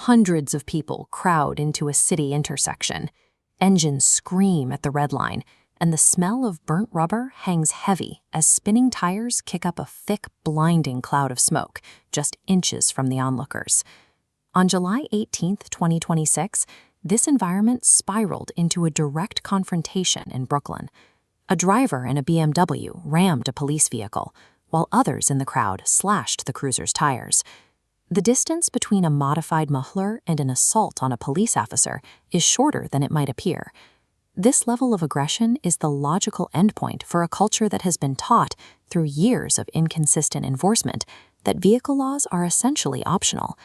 Hundreds of people crowd into a city intersection. Engines scream at the red line, and the smell of burnt rubber hangs heavy as spinning tires kick up a thick, blinding cloud of smoke just inches from the onlookers. On July 18, 2026, this environment spiraled into a direct confrontation in Brooklyn. A driver in a BMW rammed a police vehicle, while others in the crowd slashed the cruiser's tires. The distance between a modified muffler and an assault on a police officer is shorter than it might appear. This level of aggression is the logical endpoint for a culture that has been taught, through years of inconsistent enforcement, that vehicle laws are essentially optional.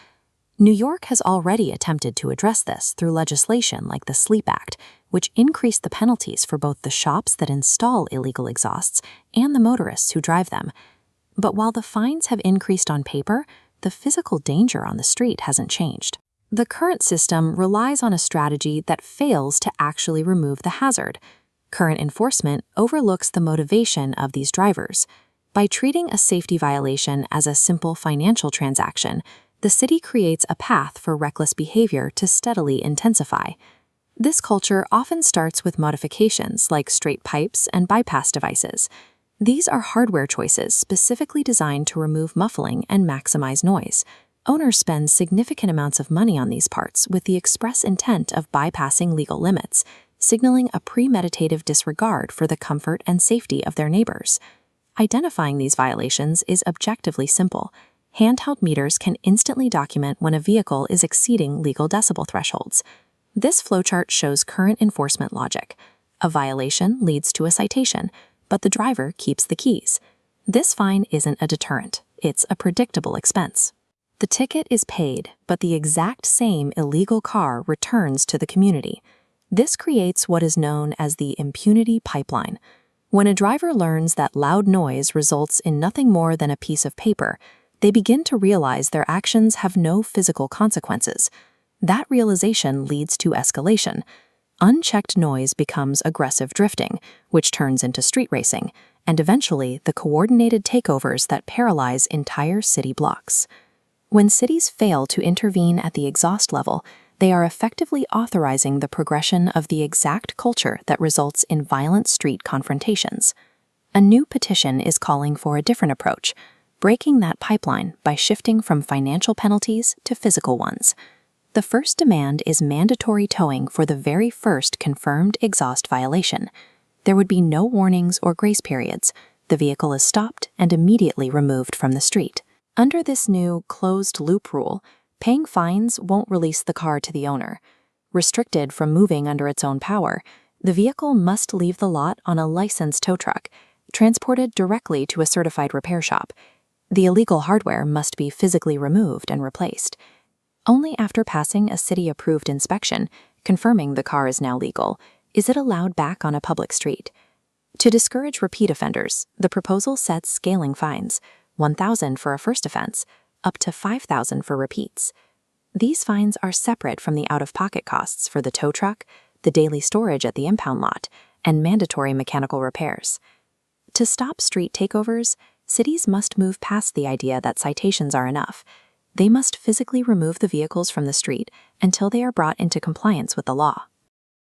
New York has already attempted to address this through legislation like the Sleep Act, which increased the penalties for both the shops that install illegal exhausts and the motorists who drive them. But while the fines have increased on paper, the physical danger on the street hasn't changed. The current system relies on a strategy that fails to actually remove the hazard. Current enforcement overlooks the motivation of these drivers. By treating a safety violation as a simple financial transaction, the city creates a path for reckless behavior to steadily intensify. This culture often starts with modifications like straight pipes and bypass devices. These are hardware choices specifically designed to remove muffling and maximize noise. Owners spend significant amounts of money on these parts with the express intent of bypassing legal limits, signaling a premeditative disregard for the comfort and safety of their neighbors. Identifying these violations is objectively simple. Handheld meters can instantly document when a vehicle is exceeding legal decibel thresholds. This flowchart shows current enforcement logic. A violation leads to a citation, but the driver keeps the keys. This fine isn't a deterrent, it's a predictable expense. The ticket is paid, but the exact same illegal car returns to the community. This creates what is known as the impunity pipeline. When a driver learns that loud noise results in nothing more than a piece of paper, they begin to realize their actions have no physical consequences. That realization leads to escalation. Unchecked noise becomes aggressive drifting, which turns into street racing, and eventually the coordinated takeovers that paralyze entire city blocks. When cities fail to intervene at the exhaust level, they are effectively authorizing the progression of the exact culture that results in violent street confrontations. A new petition is calling for a different approach, breaking that pipeline by shifting from financial penalties to physical ones. The first demand is mandatory towing for the very first confirmed exhaust violation. There would be no warnings or grace periods. The vehicle is stopped and immediately removed from the street. Under this new closed-loop rule, paying fines won't release the car to the owner. Restricted from moving under its own power, the vehicle must leave the lot on a licensed tow truck, transported directly to a certified repair shop. The illegal hardware must be physically removed and replaced. Only after passing a city-approved inspection, confirming the car is now legal, is it allowed back on a public street. To discourage repeat offenders, the proposal sets scaling fines, $1,000 for a first offense, up to $5,000 for repeats. These fines are separate from the out-of-pocket costs for the tow truck, the daily storage at the impound lot, and mandatory mechanical repairs. To stop street takeovers, cities must move past the idea that citations are enough. They must physically remove the vehicles from the street until they are brought into compliance with the law.